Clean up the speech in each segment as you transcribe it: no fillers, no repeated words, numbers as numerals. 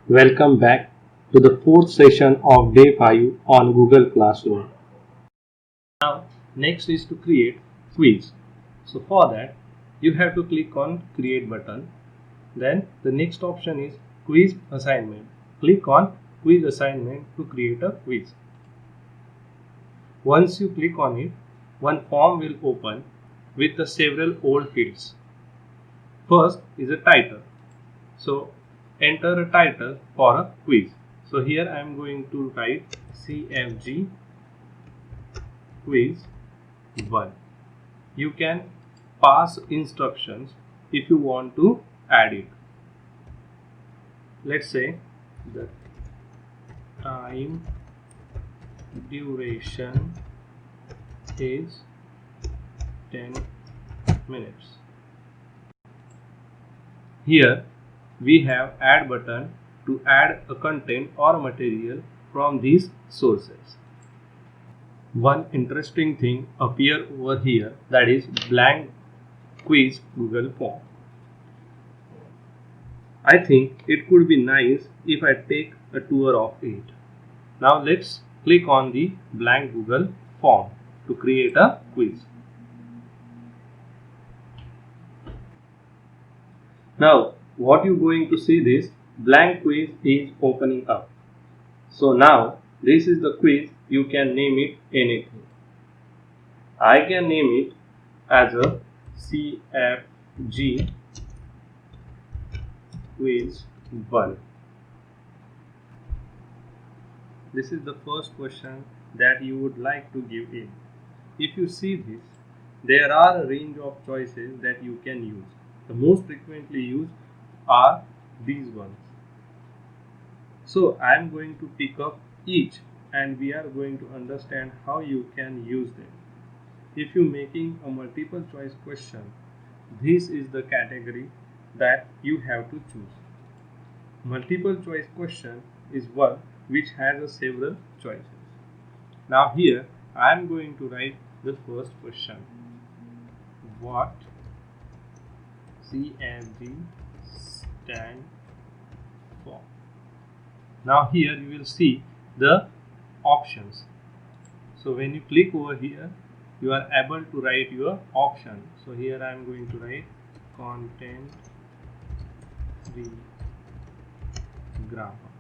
Welcome back to the fourth session of day 5 on Google Classroom. Now, next is to create quiz. So for that, you have to click on create button. Then the next option is quiz assignment. Click on quiz assignment to create a quiz. Once you click on it, one form will open with the several old fields. First is a title. So enter a title for a quiz. So here I am going to write CFG quiz 1. You can pass instructions if you want to add it. Let's say the time duration is 10 minutes. Here we have add button to add a content or material from these sources. One interesting thing appear over here, that is blank quiz Google form. I think it could be nice if I take a tour of it. Now let's click on the blank Google form to create a quiz. Now what you're going to see, this blank quiz is opening up. So now this is the quiz. You can name it anything. I can name it as a CFG quiz 1. This is the first question that you would like to give in. If you see this, there are a range of choices that you can use. The most frequently used are these ones. So I am going to pick up each and we are going to understand how you can use them. If you making a multiple choice question, this is the category that you have to choose. Multiple choice question is one which has a several choices. Now here I am going to write the first question. What CFG stand for? Now here you will see the options. So when you click over here, you are able to write your option. So here I am going to write content free grammar.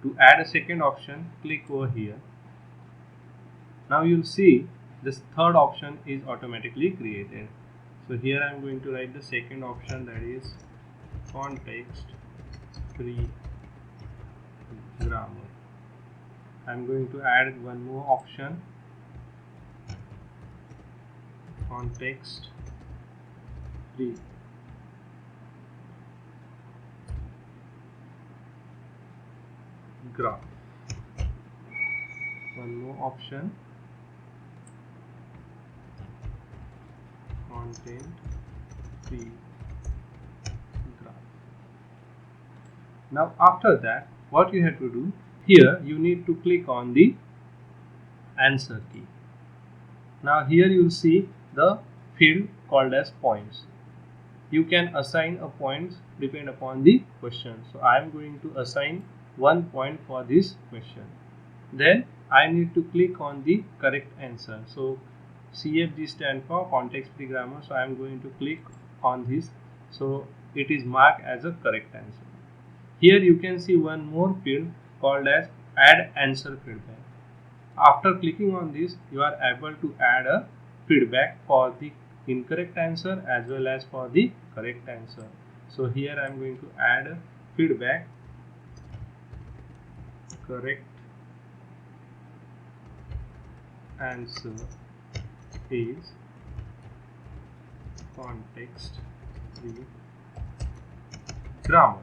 To add a second option, click over here. Now you'll see this third option is automatically created. So here I am going to write the second option, that is context free grammar. I am going to add one more option, context free graph. One more option, content free graph. Now after that, what you have to do, here you need to click on the answer key. Now here you will see the field called as points. You can assign a points depend upon the question. So I am going to assign 1 point for this question. Then I need to click on the correct answer. So CFG stand for context free grammar. So I am going to click on this. So it is marked as a correct answer. Here you can see one more field called as add answer feedback. After clicking on this, you are able to add a feedback for the incorrect answer as well as for the correct answer. So here I am going to add a feedback, correct answer is context free grammar.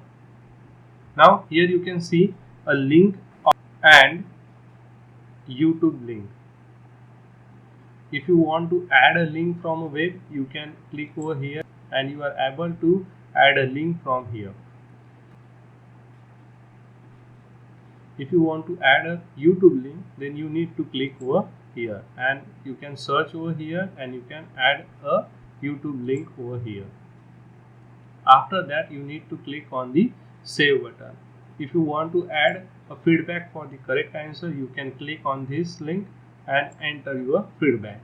Now here you can see a link and YouTube link. If you want to add a link from a web, you can click over here and you are able to add a link from here. If you want to add a YouTube link, then you need to click over here and you can search over here and you can add a YouTube link over here. After that, you need to click on the save button. if you want to add a feedback for the correct answer, you can click on this link and enter your feedback.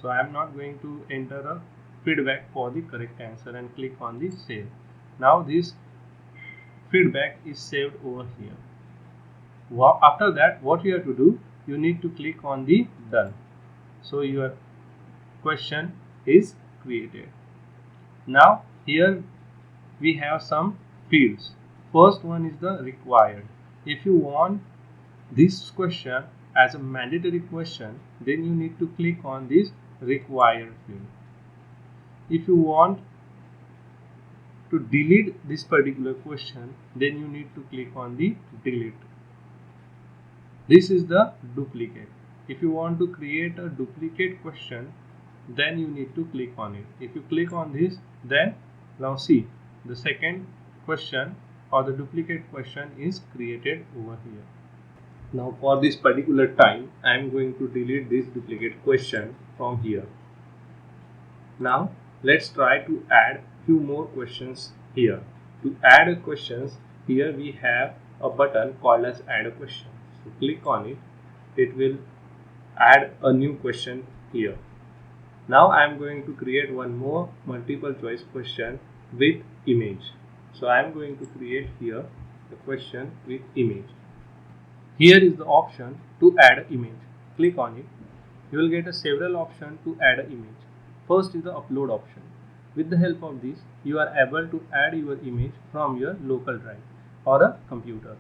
So I am not going to enter a feedback for the correct answer and click on the save. Now this feedback is saved over here. After that, what you have to do, you need to click on the done. So your question is created. Now here we have some fields. First one is the required. If you want this question as a mandatory question, then you need to click on this required field. If you want to delete this particular question, then you need to click on the delete. This is the duplicate. If you want to create a duplicate question, then you need to click on it. If you click on this, then now see the second question or the duplicate question is created over here. Now for this particular time, I am going to delete this duplicate question from here. Now let's try to add few more questions here. To add a questions, here we have a button called as add a question. So click on it, it will add a new question here. Now I am going to create one more multiple choice question with image. So I am going to create here the question with image. Here is the option to add an image. Click on it. You will get a several options to add an image. First is the upload option. With the help of this, you are able to add your image from your local drive or a computer.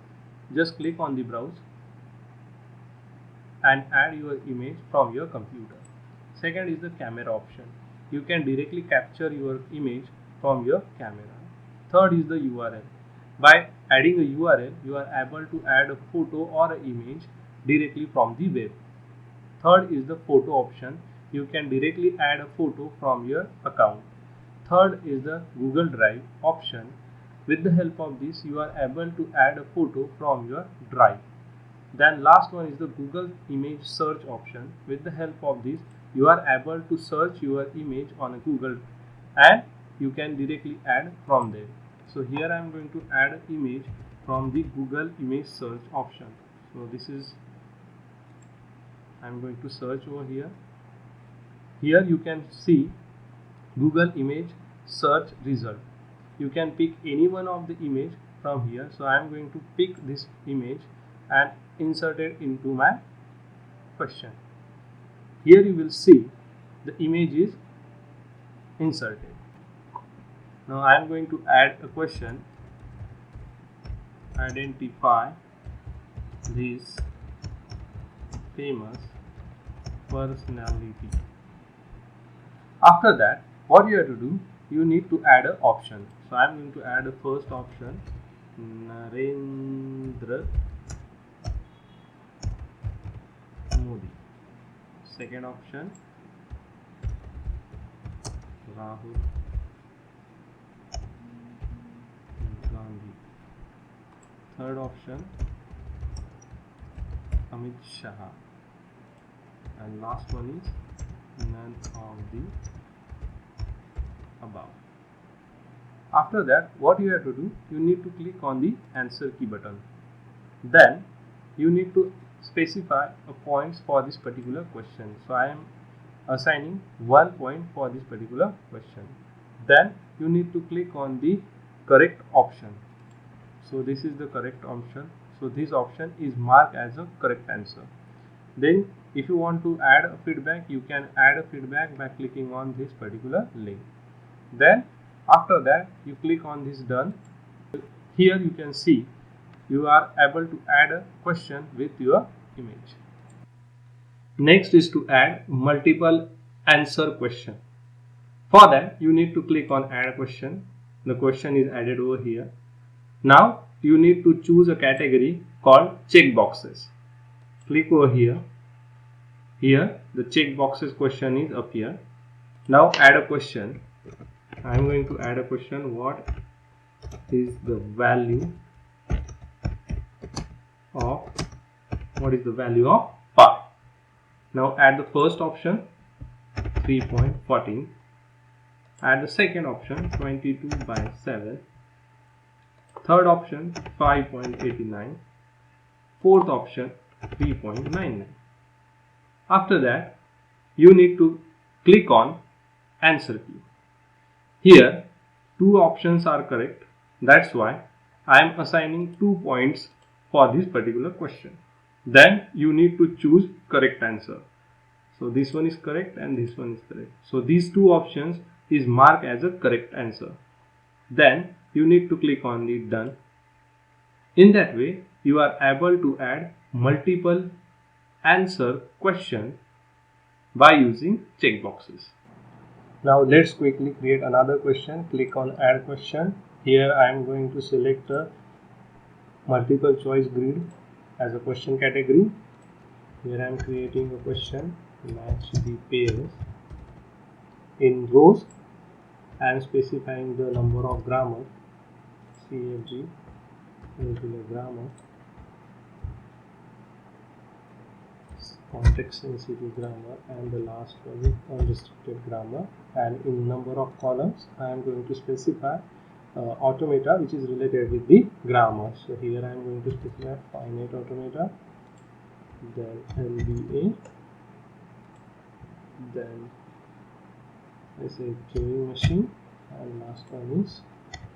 Just click on the browse and add your image from your computer. Second is the camera option. You can directly capture your image from your camera. Third is the URL. By adding a URL, you are able to add a photo or an image directly from the web. Third is the photo option. You can directly add a photo from your account. Third is the Google Drive option. With the help of this, you are able to add a photo from your drive. Then last one is the Google image search option. With the help of this, you are able to search your image on a Google and you can directly add from there. So here I am going to add an image from the Google image search option. So this is, I am going to search over here. Here you can see Google image search result. You can pick any one of the image from here. So I am going to pick this image and insert it into my question. Here you will see the image is inserted. Now I am going to add a question. Identify this famous personality. After that, what you have to do, you need to add an option. So I am going to add a first option, Narendra Modi. Second option, Rahul Gandhi. Third option, Amit Shah. And last one is none of the above. After that, what you have to do, you need to click on the answer key button. Then you need to specify a points for this particular question. So I am assigning 1 point for this particular question. Then you need to click on the correct option. So this is the correct option. So this option is marked as a correct answer. Then if you want to add a feedback, you can add a feedback by clicking on this particular link. Then after that, you click on this done. Here you can see you are able to add a question with your image. Next is to add multiple answer question. For that, you need to click on add a question. The question is added over here. Now you need to choose a category called checkboxes. Click over here. Here the checkboxes question is up here. Now add a question. I am going to add a question. What is the value of pi? Now add the first option 3.14. Add the second option 22/7. third option 5.89, fourth option 3.99. After that, you need to click on answer key. Here, two options are correct. That's why I am assigning 2 points for this particular question. Then you need to choose correct answer. So this one is correct and this one is correct. So these two options is marked as a correct answer. Then you need to click on the done. In that way, you are able to add multiple answer question by using checkboxes. Now let's quickly create another question. Click on add question. Here I am going to select a multiple choice grid as a question category. Here I am creating a question, match the pairs. In rows I am specifying the number of grammar, CFG, regular grammar, context sensitive grammar, and the last one is unrestricted grammar. And in number of columns I am going to specify automata which is related with the grammar. So here I am going to specify finite automata, then LBA, then I say Turing machine, and last one is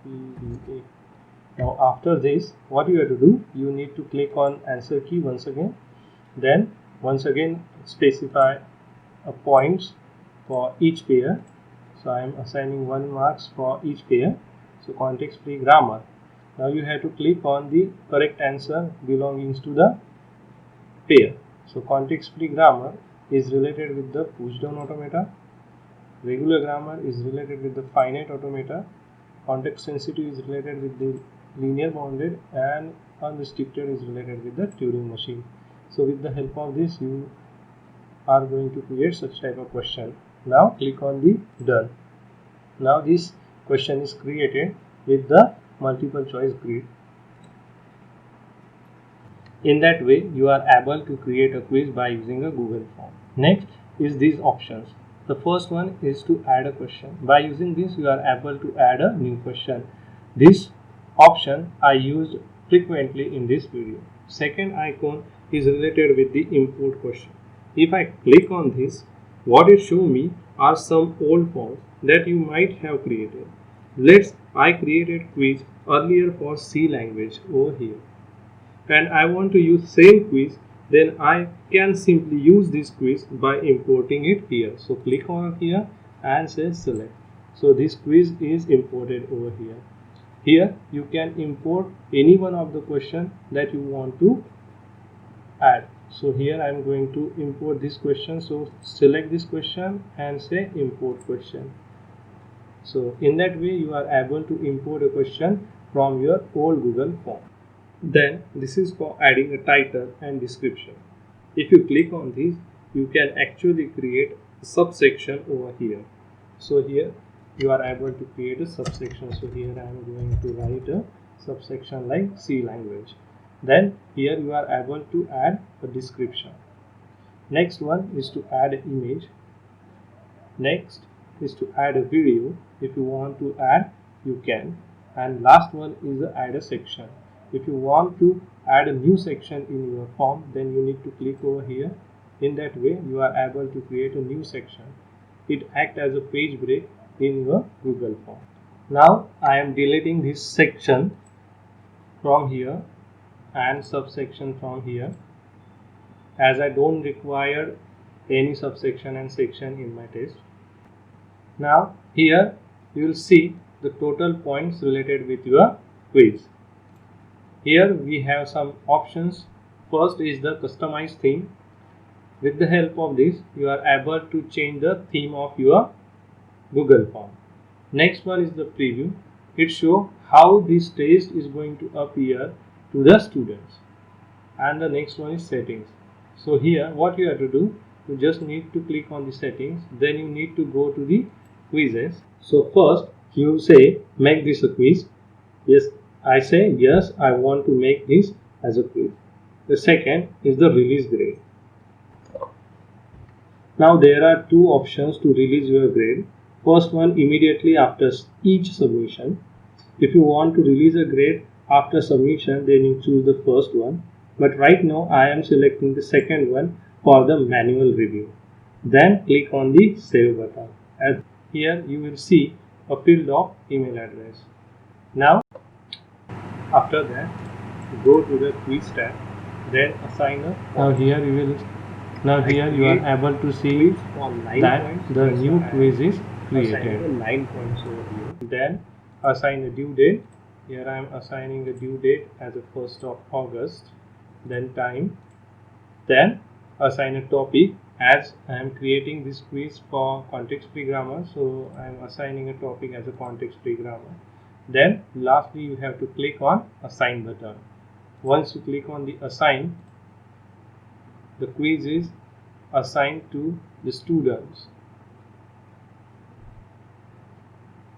PDA. Now after this, what you have to do, you need to click on answer key once again, then once again specify points for each pair. So I am assigning 1 marks for each pair. So context free grammar. Now you have to click on the correct answer belonging to the pair. So context free grammar is related with the push down automata, regular grammar is related with the finite automata, context sensitive is related with the linear bounded, and unrestricted is related with the Turing machine. So with the help of this, you are going to create such type of question. Now click on the done. Now this question is created with the multiple choice grid. In that way, you are able to create a quiz by using a Google form. Next is these options. The first one is to add a question. By using this, you are able to add a new question. This option I used frequently in this video. Second icon is related with the import question. If I click on this, what it shows me are some old forms that you might have created. I created quiz earlier for C language over here, and I want to use same quiz, then I can simply use this quiz by importing it here. So click on here and say select. So this quiz is imported over here. Here you can import any one of the question that you want to add. So here I am going to import this question. So select this question and say import question. So in that way you are able to import a question from your old Google form. Then this is for adding a title and description. If you click on this, you can actually create a subsection over here. So here you are able to create a subsection. So here I am going to write a subsection like C language. Then here you are able to add a description. Next one is to add an image. Next is to add a video. If you want to add, you can. And last one is the add a section. If you want to add a new section in your form, then you need to click over here. In that way, you are able to create a new section. It acts as a page break in your Google form. Now I am deleting this section from here and subsection from here, as I don't require any subsection and section in my test. Now here you will see the total points related with your quiz. Here we have some options. First is the customized theme. With the help of this, you are able to change the theme of your Google form. Next one is the preview. It shows how this test is going to appear to the students. And the next one is settings. So here what you have to do, you just need to click on the settings. Then you need to go to the quizzes. So first you say make this a quiz. Yes, I say yes, I want to make this as a quiz. The second is the release grade. Now there are two options to release your grade. First one, immediately after each submission. If you want to release a grade After submission, then you choose the first one. But right now I am selecting the second one for the manual review. Then click on the save button. As here you will see a field of email address. Now after that, go to the quiz tab. Then assign a. Now here you are able to see that the new quiz is created. 9 points over here. Then assign a due date. Here I am assigning the due date as the 1st of August. Then time. Then assign a topic. As I am creating this quiz for context-free grammar, so I am assigning a topic as a context-free grammar. Then lastly you have to click on assign button. Once you click on the assign, the quiz is assigned to the students.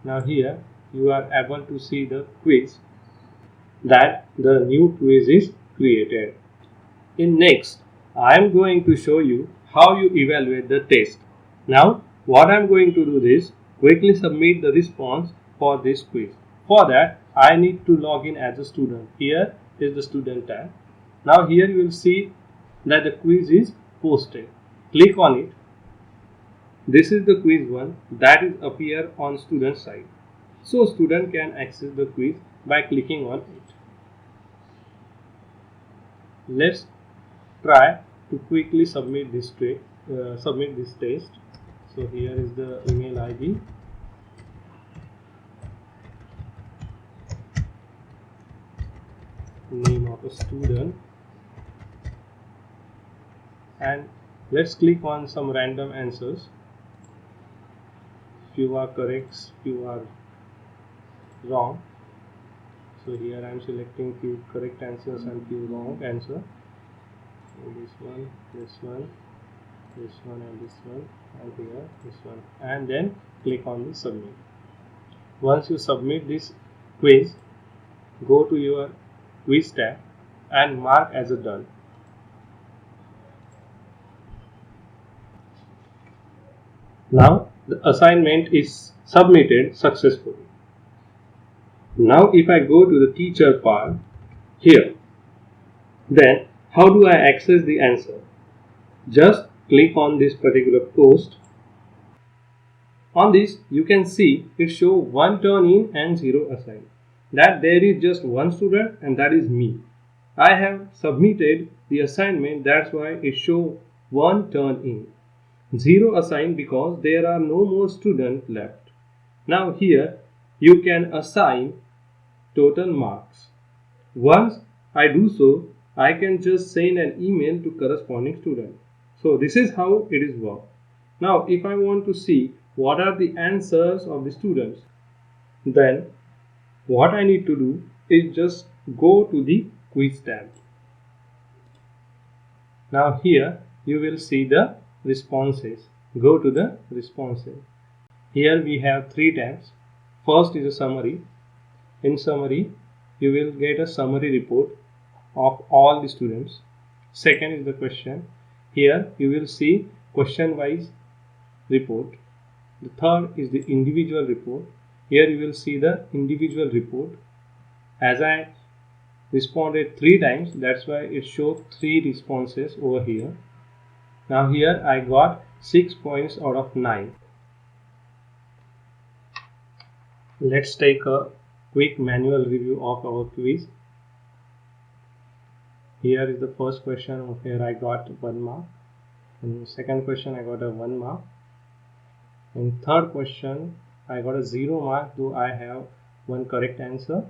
Now here you are able to see the quiz that the new quiz is created. In next, I am going to show you how you evaluate the test. Now what I am going to do is quickly submit the response for this quiz. For that I need to log in as a student. Here is the student tab. Now here you will see that the quiz is posted. Click on it. This is the quiz one that is appear on student side. So student can access the quiz by clicking on it. Let's try to quickly submit this test. So here is the email ID. Name of a student, and let's click on some random answers. Few are correct, few are wrong. So here I am selecting few correct answers and few wrong answers. So this one, this one, this one, and this one, and here this one, and then click on the submit. Once you submit this quiz, go to your quiz tab and mark as a done. Now the assignment is submitted successfully. Now if I go to the teacher part here, then how do I access the answer? Just click on this particular post. On this you can see it show 1 turn in and 0 assigned. That there is just one student and that is me. I have submitted the assignment, that's why it show 1 turn in. 0 assigned because there are no more students left. Now here you can assign total marks. Once I do so, I can just send an email to corresponding student. So this is how it is work. Now if I want to see what are the answers of the students, then what I need to do is just go to the quiz tab. Now here you will see the responses. Go to the responses. Here we have 3 tabs. First is a summary. In summary, you will get a summary report of all the students. Second is the question. Here you will see question wise report. The third is the individual report. Here you will see the individual report. As I responded 3 times, that's why it showed 3 responses over here. Now here I got 6 points out of 9. Let's take a quick manual review of our quiz. Here is the first question. Here I got 1 mark. In second question I got a 1 mark. In third question I got a 0 mark, though I have 1 correct answer.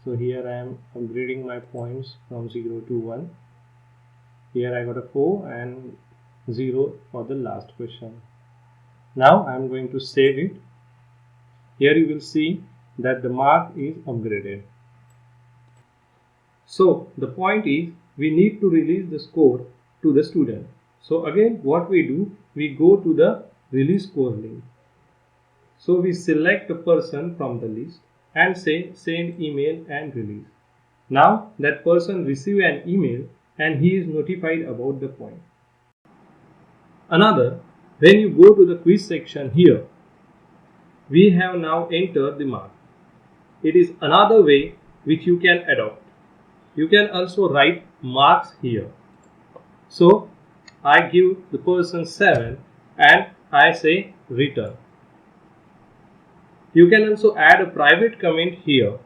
So here I am upgrading my points from 0 to 1. Here I got a 4 and 0 for the last question. Now I am going to save it. Here you will see that the mark is upgraded. So the point is we need to release the score to the student. So again what we do, we go to the release score link. So we select a person from the list and say send email and release. Now that person receive an email and he is notified about the point. Another, when you go to the quiz section here, we have now entered the mark. It is another way which you can adopt. You can also write marks here. So I give the person 7 and I say return. You can also add a private comment here.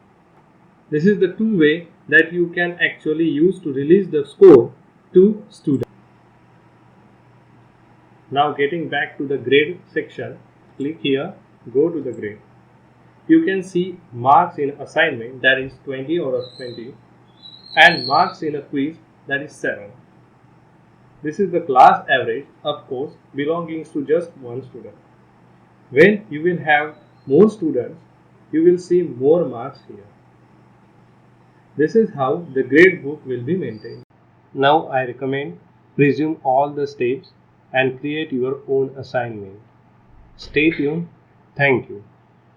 This is the two way that you can actually use to release the score to students. Now getting back to the grade section, click here, go to the grade. You can see marks in assignment, that is 20 out of 20, and marks in a quiz, that is 7. This is the class average, of course, belonging to just one student. When you will have more students, you will see more marks here. This is how the grade book will be maintained. Now I recommend resume all the steps and create your own assignment. Stay tuned. Thank you.